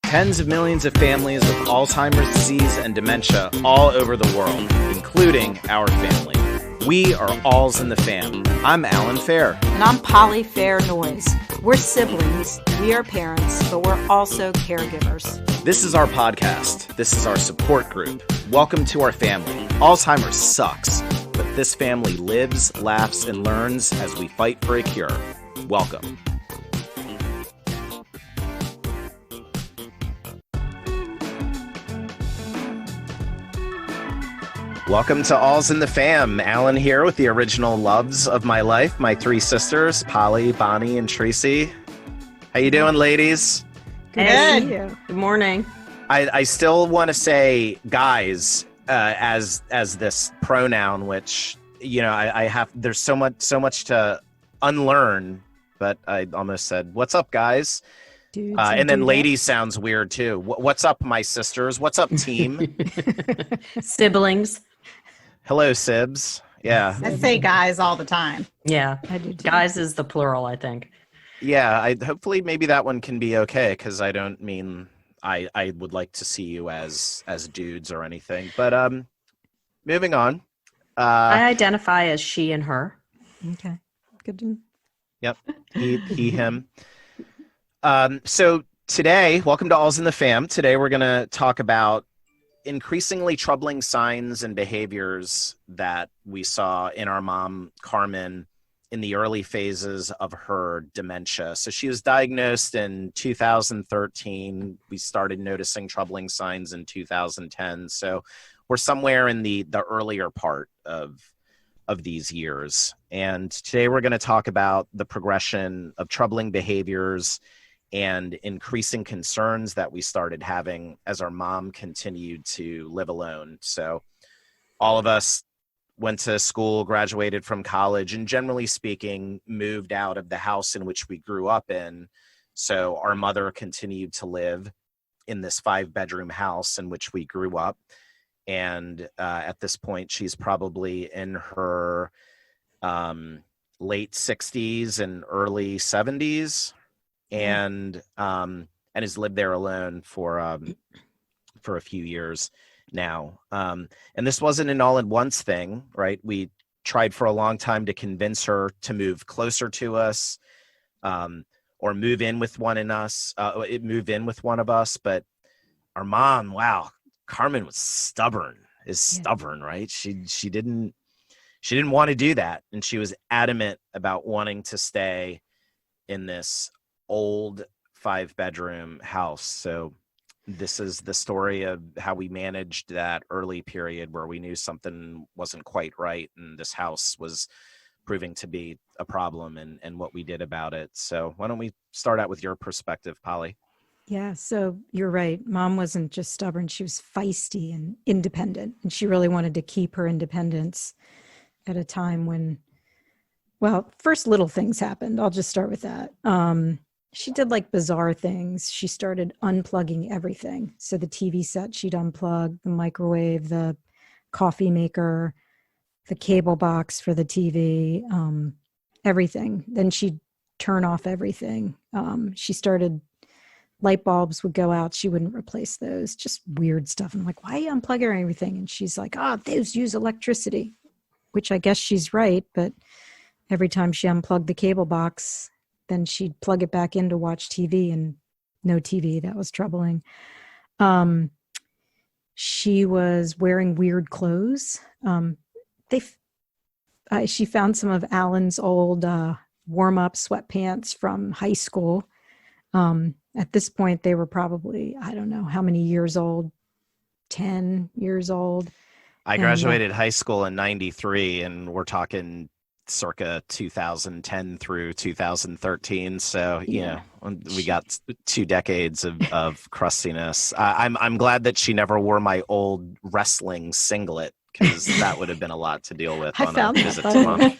Tens of millions of families with Alzheimer's disease and dementia all over the world, including our family. We are Alz In the Fam. I'm Allan Fair. And I'm Poli Fair Noise. We're siblings, we are parents, but we're also caregivers. This is our podcast. This is our support group. Welcome to our family. Alzheimer sucks, but this family lives, laughs, and learns as we fight for a cure. Welcome. Welcome to Alz In the Fam. Allan here with the original loves of my life, my three sisters, Poli, Boni, and Trissi. How you doing, ladies? Good. Good morning. I still want to say guys as this pronoun, which, you know, I have, there's so much to unlearn, but I almost said, what's up, guys? And then ladies sounds weird too. What's up, my sisters? What's up, team? Siblings. Hello, Sibs. Yeah. I say guys all the time. Yeah. I do too. Guys is the plural, I think. Yeah, hopefully maybe that one can be okay, because I don't mean I would like to see you as dudes or anything. But moving on. I identify as she and her. Okay. Good. Yep. He, him. So today, welcome to Alz In the Fam. Today we're going to talk about increasingly troubling signs and behaviors that we saw in our mom, Carmen, in the early phases of her dementia. So she was diagnosed in 2013. We started noticing troubling signs in 2010. So we're somewhere in the earlier part of these years. And today we're going to talk about the progression of troubling behaviors and increasing concerns that we started having as our mom continued to live alone. So all of us went to school, graduated from college, and generally speaking, moved out of the house in which we grew up in. So our mother continued to live in this 5-bedroom house in which we grew up. And at this point, she's probably in her late 60s and early 70s. And has lived there alone for a few years now. And this wasn't an all-at-once thing, right? We tried for a long time to convince her to move closer to us, or move in with one of us. But our mom, wow, Carmen was stubborn, right? She didn't want to do that, and she was adamant about wanting to stay in this old 5-bedroom house. So this is the story of how we managed that early period where we knew something wasn't quite right and this house was proving to be a problem, and what we did about it. So why don't we start out with your perspective, Poli? Yeah, so you're right. Mom wasn't just stubborn. She was feisty and independent. And she really wanted to keep her independence at a time when, well, first little things happened. I'll just start with that. She did like bizarre things. She started unplugging everything. So the TV set, she'd unplug, the microwave, the coffee maker, the cable box for the TV, everything. Then she'd turn off everything. She started, light bulbs would go out. She wouldn't replace those, just weird stuff. I'm like, why are you unplugging everything? And she's like, those use electricity, which I guess she's right. But every time she unplugged the cable box, then she'd plug it back in to watch TV, and no TV. That was troubling. She was wearing weird clothes. She found some of Allan's old warm-up sweatpants from high school. At this point, they were probably, I don't know how many years old, 10 years old. I graduated high school in 93, and we're talking circa 2010 through 2013. So, you know, we got 2 decades of crustiness. I'm glad that she never wore my old wrestling singlet, because that would have been a lot to deal with on a visit to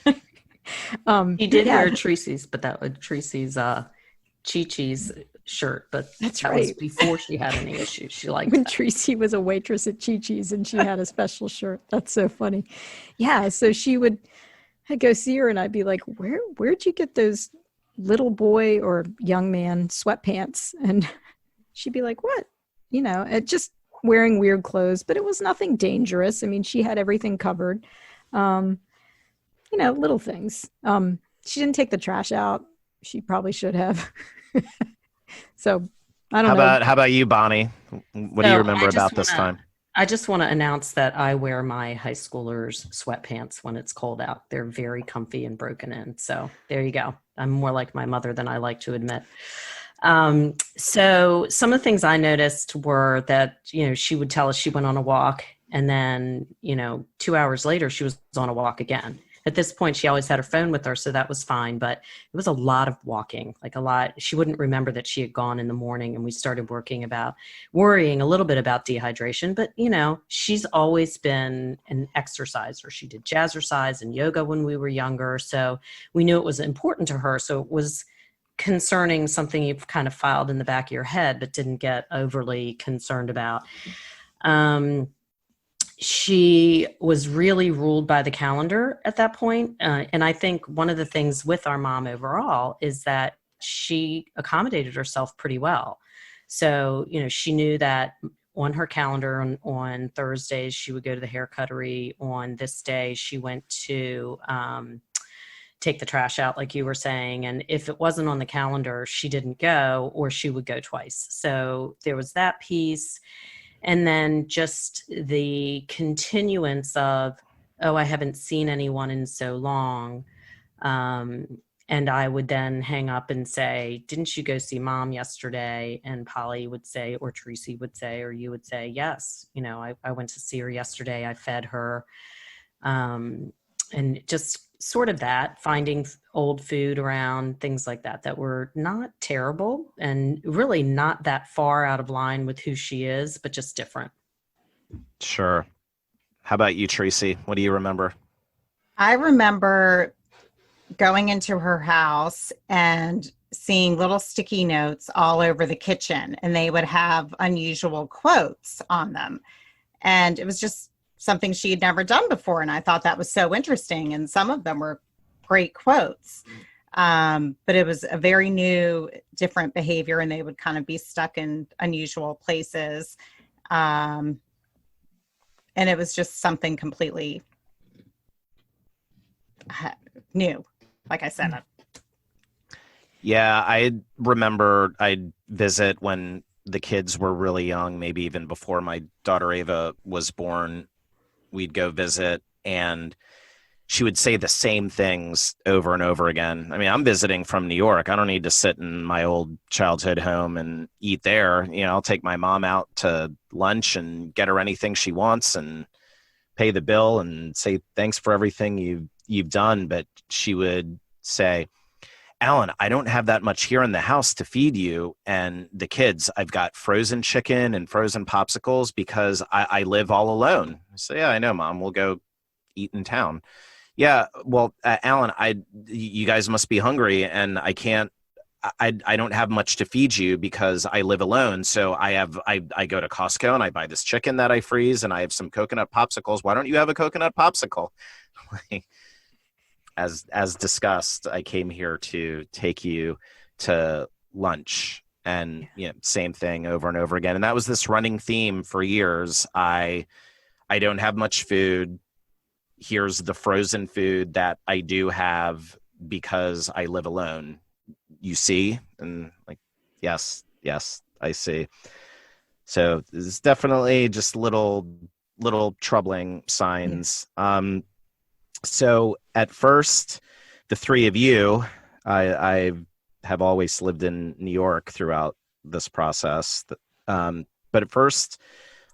mom. He did wear Trissi's, but that was Trissi's Chi-Chi's shirt, but that's that right. was before she had any issues. She liked when that. Trissi was a waitress at Chi-Chi's and she had a special shirt. That's so funny. Yeah, so I'd go see her and I'd be like, where'd you get those little boy or young man sweatpants? And she'd be like, what? It just wearing weird clothes, but it was nothing dangerous. I mean, she had everything covered. Little things. She didn't take the trash out. She probably should have. So I don't know. How about you, Bonnie? What do you So remember about this time? I just want to announce that I wear my high schoolers' sweatpants when it's cold out. They're very comfy and broken in. So there you go. I'm more like my mother than I like to admit. So some of the things I noticed were that, she would tell us she went on a walk, and then, 2 hours later, she was on a walk again. At this point, she always had her phone with her, so that was fine. But it was a lot of walking, like a lot. She wouldn't remember that she had gone in the morning, and we started worrying a little bit about dehydration. But, she's always been an exerciser. She did jazzercise and yoga when we were younger. So we knew it was important to her. So it was concerning, something you've kind of filed in the back of your head, but didn't get overly concerned about. She was really ruled by the calendar at that point. And I think one of the things with our mom overall is that she accommodated herself pretty well. So, she knew that on her calendar on Thursdays, she would go to the hair cuttery. On this day, she went to take the trash out, like you were saying. And if it wasn't on the calendar, she didn't go, or she would go twice. So there was that piece. And then just the continuance of, oh, I haven't seen anyone in so long. And I would then hang up and say, didn't you go see mom yesterday? And Poli would say, or Trissi would say, or you would say, yes, I went to see her yesterday. I fed her. And just sort of that, finding old food around, things like that were not terrible and really not that far out of line with who she is, but just different. Sure. How about you, Trissi? What do you remember? I remember going into her house and seeing little sticky notes all over the kitchen, and they would have unusual quotes on them. And it was just something she had never done before. And I thought that was so interesting. And some of them were great quotes. But it was a very new, different behavior, and they would kind of be stuck in unusual places. And it was just something completely new, like I said. Yeah, I remember I'd visit when the kids were really young, maybe even before my daughter Ava was born. We'd go visit, and she would say the same things over and over again. I mean, I'm visiting from New York. I don't need to sit in my old childhood home and eat there. I'll take my mom out to lunch and get her anything she wants and pay the bill and say, thanks for everything you've done. But she would say, Allan, I don't have that much here in the house to feed you and the kids. I've got frozen chicken and frozen popsicles because I live all alone. So yeah, I know, Mom. We'll go eat in town. Yeah, well, Allan, you guys must be hungry, and I don't have much to feed you because I live alone. So I go to Costco and I buy this chicken that I freeze, and I have some coconut popsicles. Why don't you have a coconut popsicle? As discussed, I came here to take you to lunch, and same thing over and over again. And that was this running theme for years. I don't have much food. Here's the frozen food that I do have because I live alone. You see? And like, yes, I see. So it's definitely just little troubling signs. So at first, the three of you, I have always lived in New York throughout this process. But at first,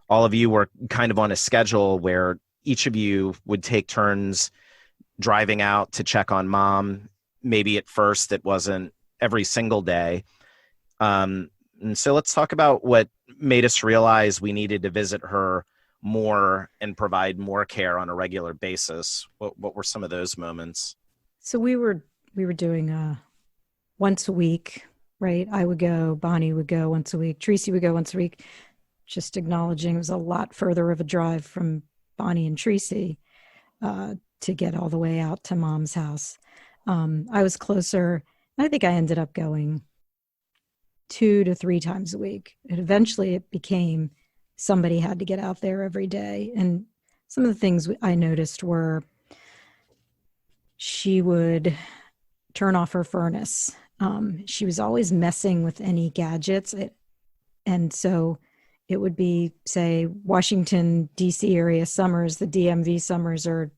all of you were kind of on a schedule where each of you would take turns driving out to check on mom. Maybe at first it wasn't every single day. And so let's talk about what made us realize we needed to visit her more and provide more care on a regular basis. What were some of those moments? So we were doing once a week, right? I would go, Boni would go once a week, Trissi would go once a week, just acknowledging it was a lot further of a drive from Boni and Trissi to get all the way out to mom's house. I was closer. I think I ended up going 2 to 3 times a week. And eventually it became somebody had to get out there every day. And some of the things I noticed were she would turn off her furnace. She was always messing with any gadgets. And so it would be, say, Washington, D.C. area summers. The DMV summers are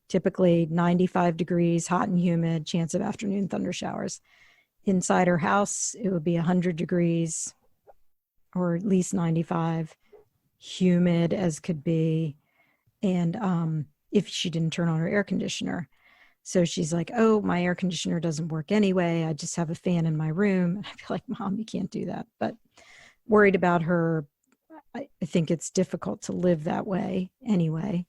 typically 95 degrees, hot and humid, chance of afternoon thunder showers. Inside her house, it would be 100 degrees or at least 95, humid as could be. And if she didn't turn on her air conditioner. So she's like, oh, my air conditioner doesn't work anyway. I just have a fan in my room. And I feel like, Mom, you can't do that. But worried about her, I think it's difficult to live that way anyway.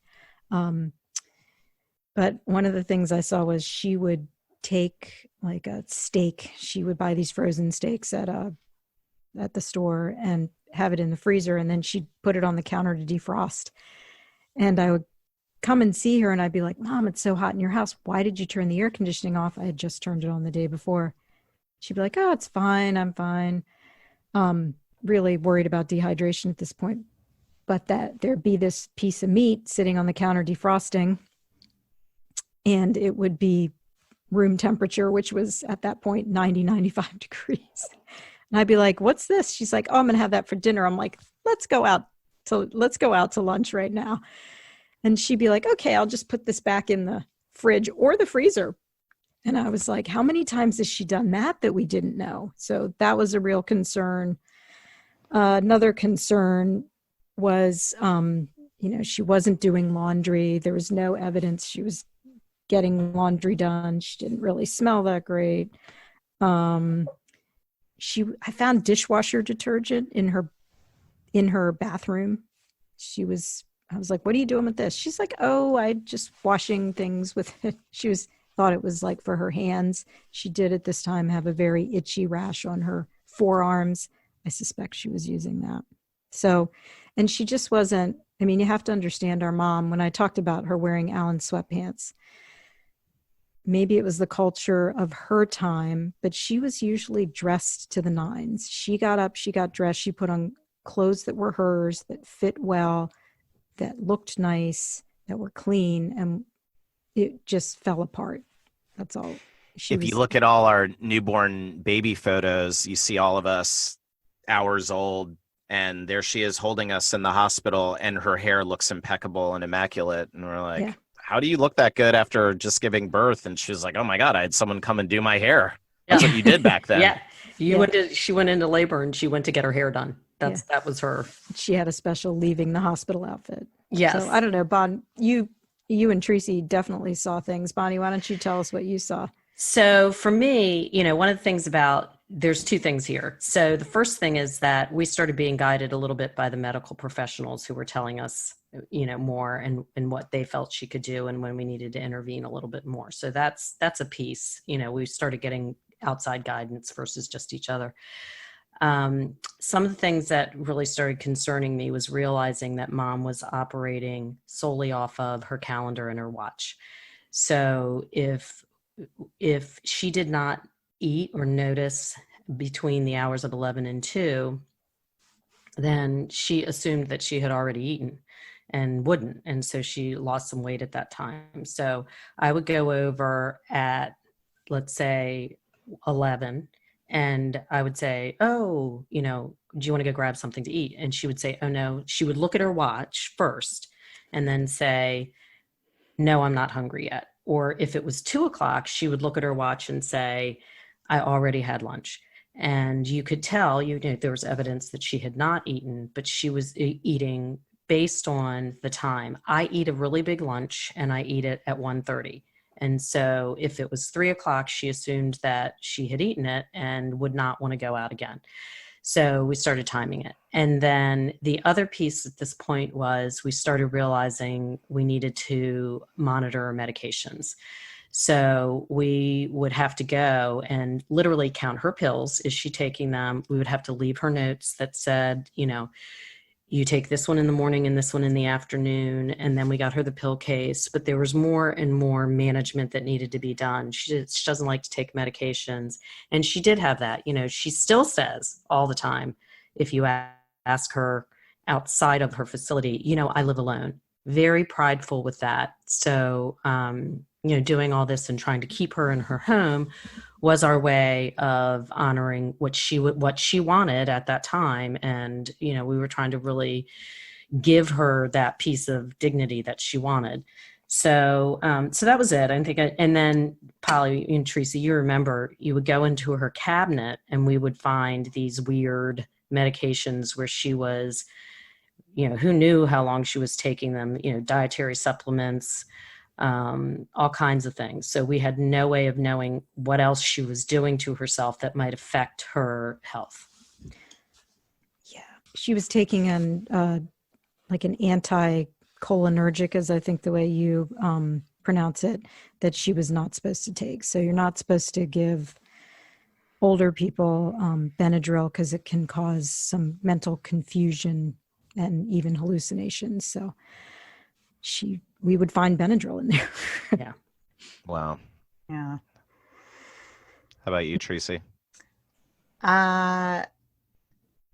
But one of the things I saw was she would take like a steak. She would buy these frozen steaks at the store and have it in the freezer. And then she'd put it on the counter to defrost. And I would come and see her and I'd be like, Mom, it's so hot in your house. Why did you turn the air conditioning off? I had just turned it on the day before. She'd be like, oh, it's fine. I'm fine. Really worried about dehydration at this point. But that there'd be this piece of meat sitting on the counter defrosting and it would be room temperature, which was at that point 90, 95 degrees. And I'd be like, what's this? She's like, oh, I'm going to have that for dinner. I'm like, let's go out to lunch right now. And she'd be like, okay, I'll just put this back in the fridge or the freezer. And I was like, how many times has she done that we didn't know? So that was a real concern. Another concern was, she wasn't doing laundry. There was no evidence she was getting laundry done. She didn't really smell that great. I found dishwasher detergent in her bathroom. I was like, what are you doing with this? She's like, oh, I just washing things with it. She thought it was like for her hands. She did at this time have a very itchy rash on her forearms. I suspect she was using that. So, and she just wasn't, you have to understand our mom. When I talked about her wearing Allan sweatpants, maybe it was the culture of her time, but she was usually dressed to the nines. She got up, she got dressed, she put on clothes that were hers, that fit well, that looked nice, that were clean, and it just fell apart. That's all. If you look at all our newborn baby photos, you see all of us hours old, and there she is holding us in the hospital, and her hair looks impeccable and immaculate. And we're like, how do you look that good after just giving birth? And she was like, oh my God, I had someone come and do my hair. That's what you did back then. She went into labor and she went to get her hair done. That was her. She had a special leaving the hospital outfit. Yes. So I don't know, Bon, you and Trissi definitely saw things. Bonnie, why don't you tell us what you saw? So for me, one of the things there's two things here. So the first thing is that we started being guided a little bit by the medical professionals who were telling us, more and what they felt she could do and when we needed to intervene a little bit more. So that's a piece. We started getting outside guidance versus just each other. Some of the things that really started concerning me was realizing that Mom was operating solely off of her calendar and her watch. So if she did not eat or notice between the hours of 11 and 2, then she assumed that she had already eaten and wouldn't. And so she lost some weight at that time. So I would go over at, let's say, 11, and I would say, oh, do you want to go grab something to eat? And she would say, oh no. She would look at her watch first and then say, no, I'm not hungry yet. Or if it was 2:00, she would look at her watch and say, I already had lunch. And you could tell, there was evidence that she had not eaten, but she was eating based on the time. I eat a really big lunch and I eat it at 1:30. And so if it was 3:00, she assumed that she had eaten it and would not want to go out again. So we started timing it. And then the other piece at this point was we started realizing we needed to monitor our medications. So we would have to go and literally count her pills. Is she taking them? We would have to leave her notes that said, you take this one in the morning and this one in the afternoon. And then we got her the pill case, but there was more and more management that needed to be done. She doesn't like to take medications. And she did have that. She still says all the time, if you ask her outside of her facility, I live alone. Very prideful with that. So, doing all this and trying to keep her in her home was our way of honoring what she wanted at that time. And, we were trying to really give her that piece of dignity that she wanted. So, so that was it. I think, and then Poli and Trissi, you remember, you would go into her cabinet and we would find these weird medications where she was, who knew how long she was taking them, dietary supplements, all kinds of things. So we had no way of knowing what else she was doing to herself that might affect her health. Yeah. She was taking like an anti-cholinergic, as I think the way you pronounce it, that she was not supposed to take. So you're not supposed to give older people Benadryl because it can cause some mental confusion and even hallucinations. So we would find Benadryl in there. Yeah. Wow. Yeah. How about you, Trissi?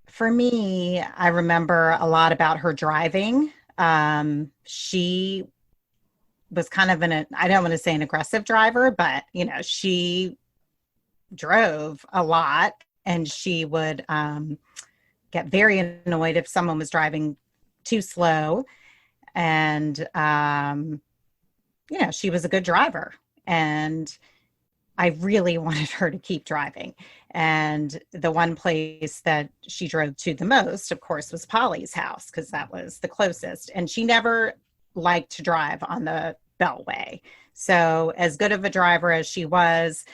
For me, I remember a lot about her driving. She was kind of I don't want to say an aggressive driver, but, she drove a lot, and she would get very annoyed if someone was driving too slow. And, she was a good driver, and I really wanted her to keep driving. And the one place that she drove to the most, of course, was Poli's house, because that was the closest. And she never liked to drive on the Beltway. So as good of a driver as she was,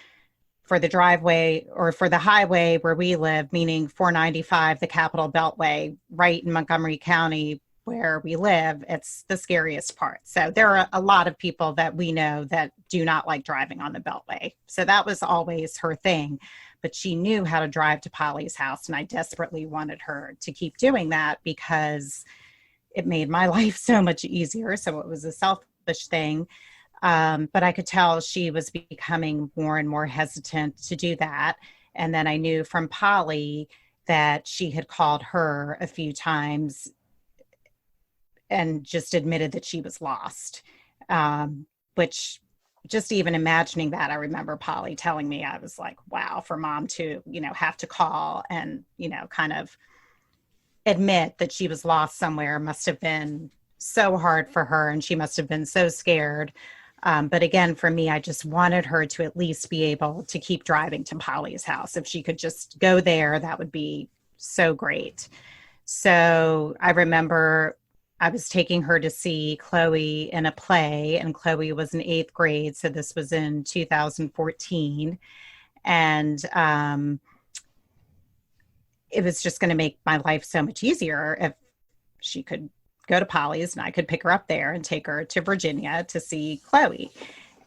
for the driveway or for the highway where we live, meaning 495, the Capital Beltway, right in Montgomery County where we live, it's the scariest part. So there are a lot of people that we know that do not like driving on the Beltway. So that was always her thing. But she knew how to drive to Poli's house, and I desperately wanted her to keep doing that because it made my life so much easier. So it was a selfish thing. But I could tell she was becoming more and more hesitant to do that. And then I knew from Poli that she had called her a few times and just admitted that she was lost, which just even imagining that, I remember Poli telling me, I was like, wow, for mom to, have to call and, kind of admit that she was lost somewhere must have been so hard for her, and she must have been so scared. But again, for me, I just wanted her to at least be able to keep driving to Poli's house. If she could just go there, that would be so great. So I remember I was taking her to see Chloe in a play, and Chloe was in 8th grade. So this was in 2014. And it was just going to make my life so much easier if she could go to Poli's and I could pick her up there and take her to Virginia to see Chloe.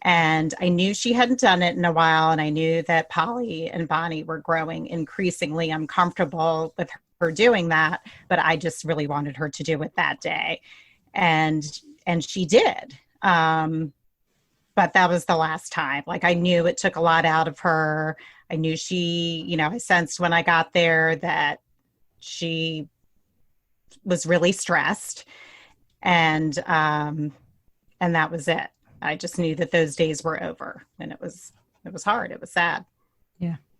And I knew she hadn't done it in a while. And I knew that Poli and Boni were growing increasingly uncomfortable with her doing that, but I just really wanted her to do it that day. And she did. But that was the last time. Like, I knew it took a lot out of her. I knew she, I sensed when I got there that she was really stressed, and that was it. I just knew that those days were over, and it was hard. It was sad.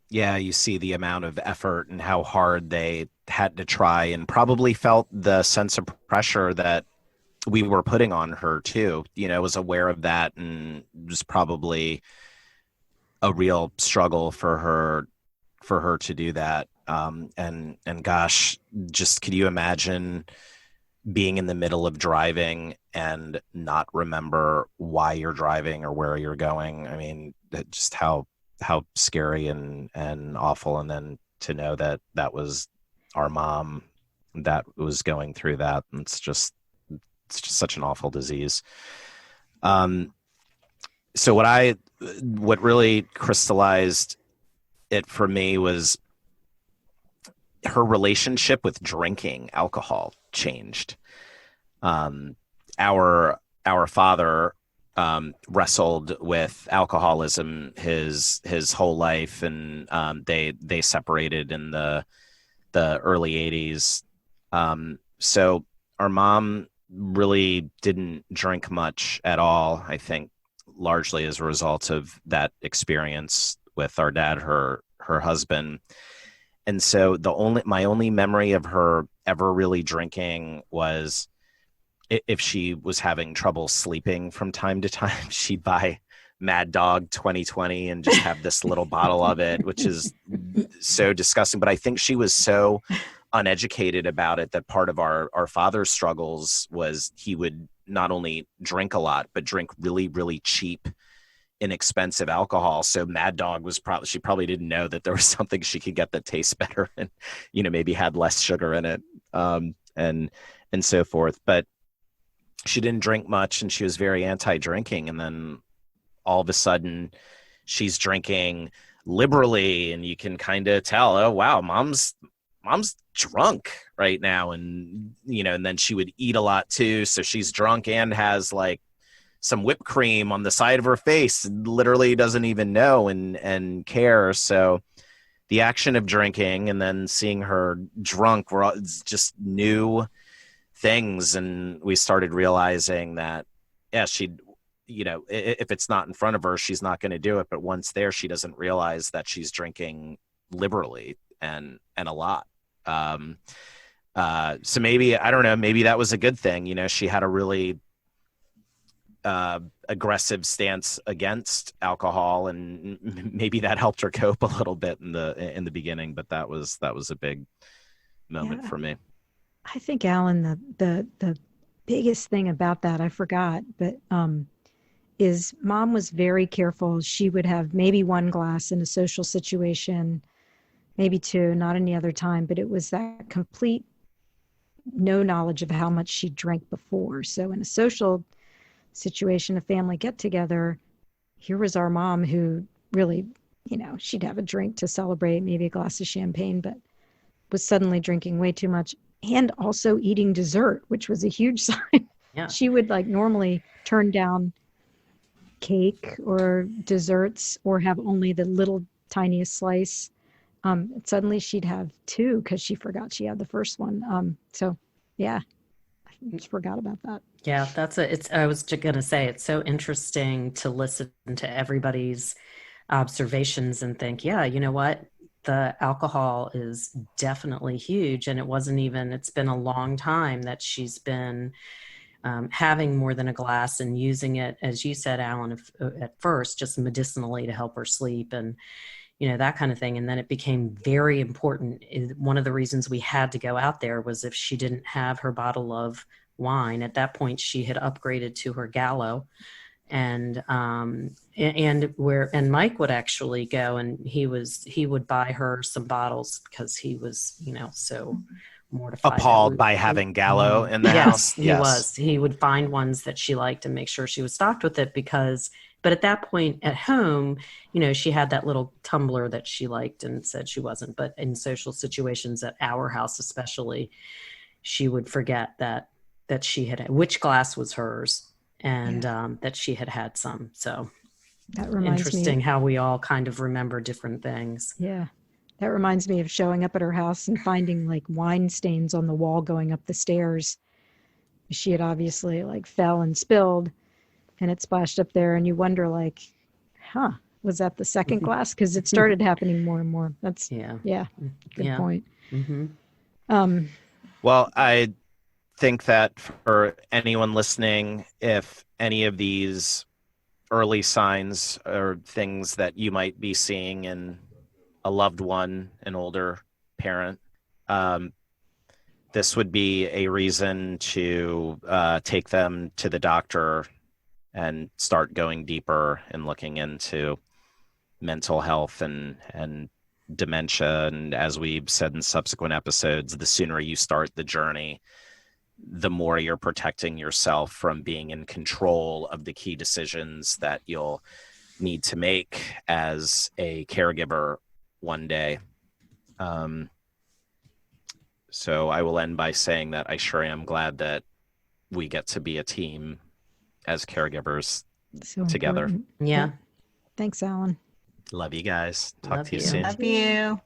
Yeah, you see the amount of effort and how hard they had to try, and probably felt the sense of pressure that we were putting on her too. Was aware of that, and was probably a real struggle for her to do that. And gosh, just could you imagine being in the middle of driving and not remember why you're driving or where you're going? I mean, just how scary and awful. And then to know that was our mom that was going through that. It's just such an awful disease. So what really crystallized it for me was her relationship with drinking alcohol changed. Our father wrestled with alcoholism his whole life, and they separated in the early 80s. So our mom really didn't drink much at all, I think largely as a result of that experience with our dad, her husband. And so my only memory of her ever really drinking was if she was having trouble sleeping from time to time, she'd buy Mad Dog 2020 and just have this little bottle of it, which is so disgusting. But I think she was so uneducated about it that part of our father's struggles was he would not only drink a lot, but drink really, really cheap, inexpensive alcohol. So Mad Dog was she probably didn't know that there was something she could get that tastes better and, maybe had less sugar in it, and so forth. But she didn't drink much, and she was very anti-drinking. And then all of a sudden she's drinking liberally, and you can kind of tell, oh wow, mom's drunk right now. And and then she would eat a lot too, so she's drunk and has like some whipped cream on the side of her face, literally doesn't even know and care. So the action of drinking and then seeing her drunk were just new things. And we started realizing that, yeah, she'd, if it's not in front of her, she's not going to do it. But once there, she doesn't realize that she's drinking liberally and a lot. So maybe, I don't know, maybe that was a good thing. She had a really aggressive stance against alcohol, and maybe that helped her cope a little bit in the beginning. But that was a big moment for me. I think, Allan, the biggest thing about that, I forgot, but is mom was very careful. She would have maybe one glass in a social situation, maybe two, not any other time, but it was that complete no knowledge of how much she drank before. So in a social situation, a family get together, here was our mom who really, she'd have a drink to celebrate, maybe a glass of champagne, but was suddenly drinking way too much and also eating dessert, which was a huge sign. Yeah. She would normally turn down cake or desserts or have only the little tiniest slice. Suddenly she'd have two because she forgot she had the first one. So yeah, I just forgot about that. Yeah, I was just going to say, it's so interesting to listen to everybody's observations and think, yeah, you know what? The alcohol is definitely huge. And it's been a long time that she's been having more than a glass and using it, as you said, Allan, at first, just medicinally to help her sleep and, that kind of thing. And then it became very important. One of the reasons we had to go out there was if she didn't have her bottle of wine. At that point, she had upgraded to her Gallo, and Mike would actually go and he would buy her some bottles because he was, so mortified. Appalled by having Gallo in the house. He was. He would find ones that she liked and make sure she was stocked with it but at that point at home, she had that little tumbler that she liked and said she wasn't. But in social situations at our house, especially, she would forget that she had, which glass was hers, and that she had some. So that reminds interesting me, how we all kind of remember different things. Yeah. That reminds me of showing up at her house and finding wine stains on the wall going up the stairs. She had obviously fell and spilled and it splashed up there, and you wonder was that the second glass? Because it started happening more and more. That's good point. Mm-hmm. Well, I think that for anyone listening, if any of these early signs or things that you might be seeing in a loved one, an older parent, this would be a reason to take them to the doctor and start going deeper and looking into mental health and dementia. And as we've said in subsequent episodes, the sooner you start the journey, the more you're protecting yourself from being in control of the key decisions that you'll need to make as a caregiver one day. So I will end by saying that I sure am glad that we get to be a team as caregivers So together. important. Yeah. Thanks, Allan. Love you guys. Talk Love to you you. soon. Love you.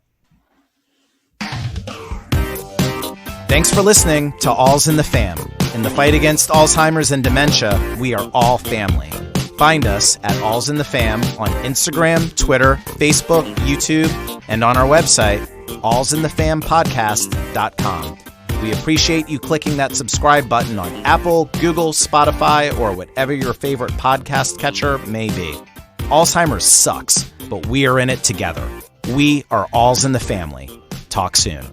Thanks for listening to Alz In the Fam. In the fight against Alzheimer's and dementia, we are all family. Find us at Alz In the Fam on Instagram, Twitter, Facebook, YouTube, and on our website, alzinthefampodcast.com. We appreciate you clicking that subscribe button on Apple, Google, Spotify, or whatever your favorite podcast catcher may be. Alzheimer's sucks, but we are in it together. We are Alz In the Family. Talk soon.